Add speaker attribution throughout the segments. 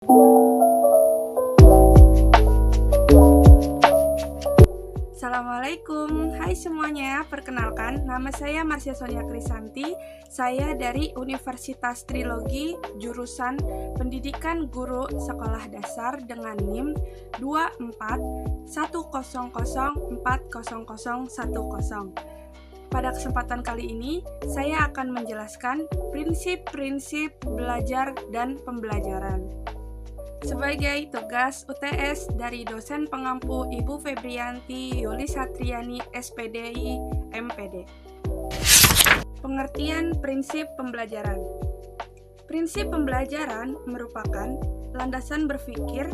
Speaker 1: Assalamualaikum, hai semuanya, perkenalkan nama saya Marsya Sonia Krisanti. Saya dari Universitas Trilogi, jurusan Pendidikan Guru Sekolah Dasar dengan NIM 2410040010. Pada kesempatan kali ini, saya akan menjelaskan prinsip-prinsip belajar dan pembelajaran. Sebagai tugas UTS dari dosen pengampu Ibu Febrianti Yulisatriani SPDI MPD. Pengertian prinsip pembelajaran. Prinsip pembelajaran merupakan landasan berpikir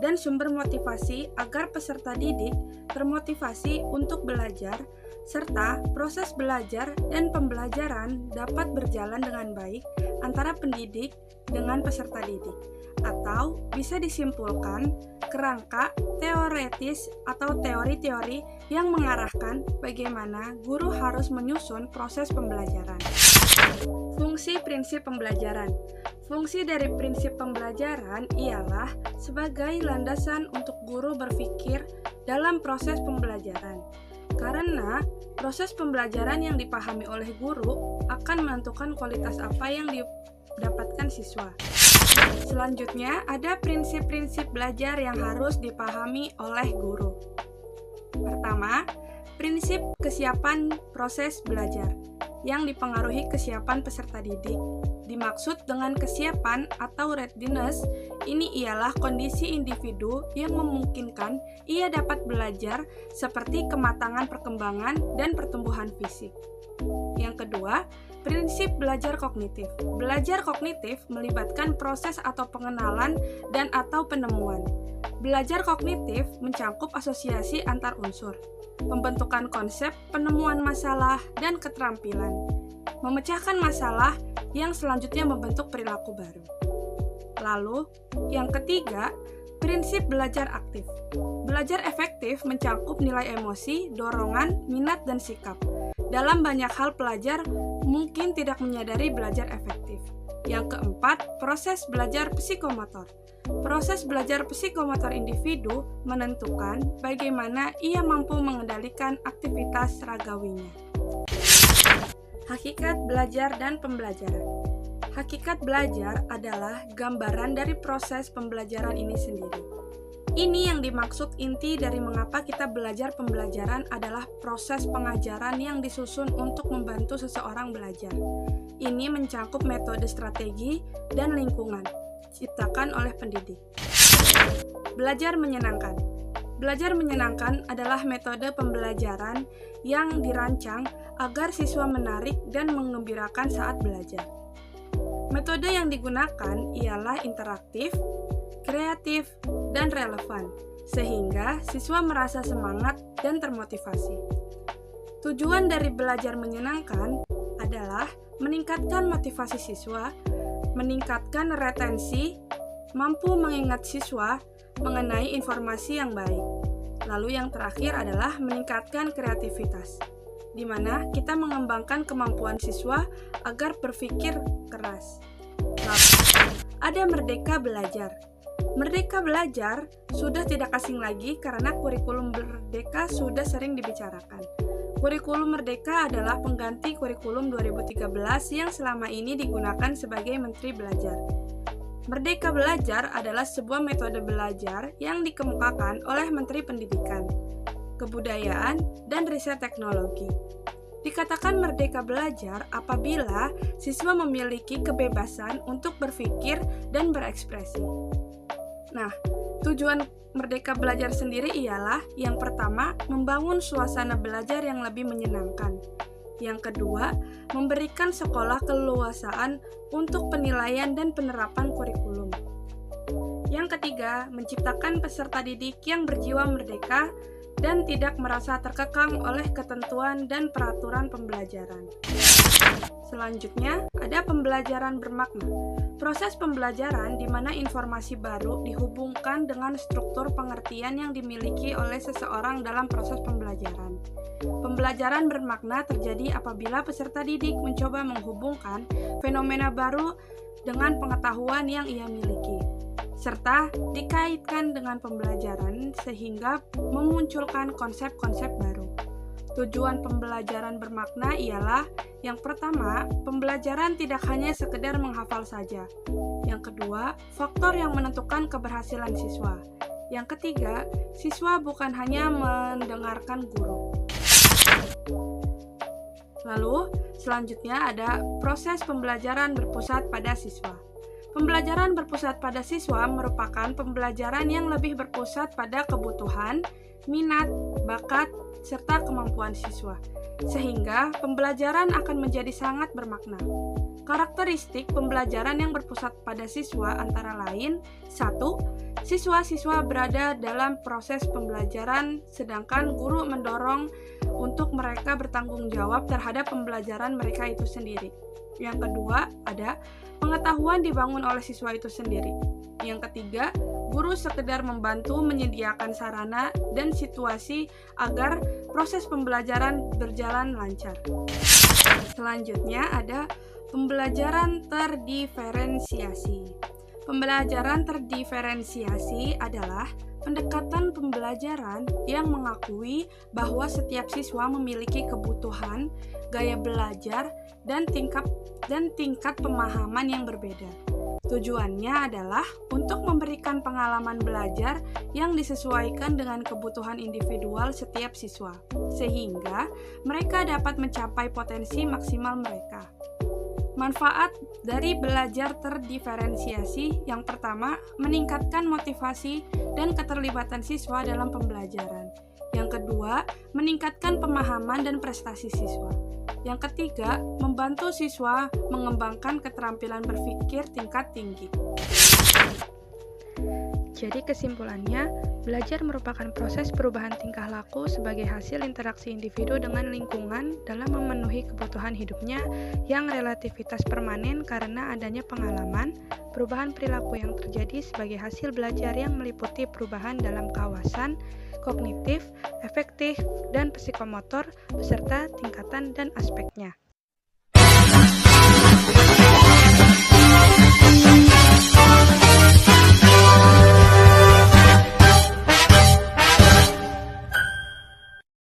Speaker 1: dan sumber motivasi agar peserta didik termotivasi untuk belajar, serta proses belajar dan pembelajaran dapat berjalan dengan baik antara pendidik dengan peserta didik, atau bisa disimpulkan kerangka teoretis atau teori-teori yang mengarahkan bagaimana guru harus menyusun proses pembelajaran. Fungsi prinsip pembelajaran. Fungsi dari prinsip pembelajaran ialah sebagai landasan untuk guru berpikir dalam proses pembelajaran. Karena proses pembelajaran yang dipahami oleh guru akan menentukan kualitas apa yang didapatkan siswa. Selanjutnya, ada prinsip-prinsip belajar yang harus dipahami oleh guru. Pertama, prinsip kesiapan proses belajar yang dipengaruhi kesiapan peserta didik. Dimaksud dengan kesiapan atau readiness, ini ialah kondisi individu yang memungkinkan ia dapat belajar seperti kematangan perkembangan dan pertumbuhan fisik. Yang kedua, prinsip belajar kognitif. Belajar kognitif melibatkan proses atau pengenalan dan atau penemuan. Belajar kognitif mencakup asosiasi antar unsur, pembentukan konsep, penemuan masalah, dan keterampilan. Memecahkan masalah yang selanjutnya membentuk perilaku baru. Lalu, yang ketiga, prinsip belajar aktif. Belajar efektif mencakup nilai emosi, dorongan, minat, dan sikap. Dalam banyak hal pelajar mungkin tidak menyadari belajar efektif. Yang keempat, proses belajar psikomotor. Proses belajar psikomotor individu menentukan bagaimana ia mampu mengendalikan aktivitas ragawinya. Hakikat belajar dan pembelajaran. Hakikat belajar adalah gambaran dari proses pembelajaran ini sendiri. Ini yang dimaksud inti dari mengapa kita belajar. Pembelajaran adalah proses pengajaran yang disusun untuk membantu seseorang belajar. Ini mencakup metode, strategi, dan lingkungan diciptakan oleh pendidik. Belajar menyenangkan. Belajar menyenangkan adalah metode pembelajaran yang dirancang agar siswa menarik dan menggembirakan saat belajar. Metode yang digunakan ialah interaktif, kreatif, dan relevan, sehingga siswa merasa semangat dan termotivasi. Tujuan dari belajar menyenangkan adalah meningkatkan motivasi siswa, meningkatkan retensi, mampu mengingat siswa mengenai informasi yang baik. Lalu yang terakhir adalah meningkatkan kreativitas, di mana kita mengembangkan kemampuan siswa agar berpikir keras. Lalu, ada merdeka belajar. Merdeka belajar sudah tidak asing lagi karena kurikulum merdeka sudah sering dibicarakan. Kurikulum merdeka adalah pengganti kurikulum 2013 yang selama ini digunakan sebagai Menteri Belajar. Merdeka belajar adalah sebuah metode belajar yang dikemukakan oleh Menteri Pendidikan, Kebudayaan, dan Riset Teknologi. Dikatakan merdeka belajar apabila siswa memiliki kebebasan untuk berpikir dan berekspresi. Nah, tujuan merdeka belajar sendiri ialah yang pertama, membangun suasana belajar yang lebih menyenangkan. Yang kedua, memberikan sekolah keleluasaan untuk penilaian dan penerapan kurikulum. Yang ketiga, menciptakan peserta didik yang berjiwa merdeka dan tidak merasa terkekang oleh ketentuan dan peraturan pembelajaran. Selanjutnya, ada pembelajaran bermakna. Proses pembelajaran di mana informasi baru dihubungkan dengan struktur pengertian yang dimiliki oleh seseorang dalam proses pembelajaran. Pembelajaran bermakna terjadi apabila peserta didik mencoba menghubungkan fenomena baru dengan pengetahuan yang ia miliki. serta dikaitkan dengan pembelajaran sehingga memunculkan konsep-konsep baru. Tujuan pembelajaran bermakna ialah yang pertama, pembelajaran tidak hanya sekedar menghafal saja. Yang kedua, faktor yang menentukan keberhasilan siswa. Yang ketiga, siswa bukan hanya mendengarkan guru. Lalu, selanjutnya ada proses pembelajaran berpusat pada siswa. Pembelajaran berpusat pada siswa merupakan pembelajaran yang lebih berpusat pada kebutuhan, minat, bakat, serta kemampuan siswa, sehingga pembelajaran akan menjadi sangat bermakna. Karakteristik pembelajaran yang berpusat pada siswa antara lain: 1. Siswa-siswa berada dalam proses pembelajaran, sedangkan guru mendorong untuk mereka bertanggung jawab terhadap pembelajaran mereka itu sendiri. Yang kedua, ada pengetahuan dibangun oleh siswa itu sendiri. Yang ketiga, guru sekedar membantu menyediakan sarana dan situasi agar proses pembelajaran berjalan lancar. Selanjutnya ada pembelajaran terdiferensiasi. Pembelajaran terdiferensiasi adalah pendekatan pembelajaran yang mengakui bahwa setiap siswa memiliki kebutuhan, gaya belajar, dan tingkat pemahaman yang berbeda. Tujuannya adalah untuk memberikan pengalaman belajar yang disesuaikan dengan kebutuhan individual setiap siswa, sehingga mereka dapat mencapai potensi maksimal mereka. Manfaat dari belajar terdiferensiasi yang pertama, meningkatkan motivasi dan keterlibatan siswa dalam pembelajaran. Yang kedua, meningkatkan pemahaman dan prestasi siswa. Yang ketiga, membantu siswa mengembangkan keterampilan berpikir tingkat tinggi. Jadi kesimpulannya, belajar merupakan proses perubahan tingkah laku sebagai hasil interaksi individu dengan lingkungan dalam memenuhi kebutuhan hidupnya yang relativitas permanen karena adanya pengalaman, perubahan perilaku yang terjadi sebagai hasil belajar yang meliputi perubahan dalam kawasan, kognitif, afektif, dan psikomotor beserta tingkatan dan aspeknya.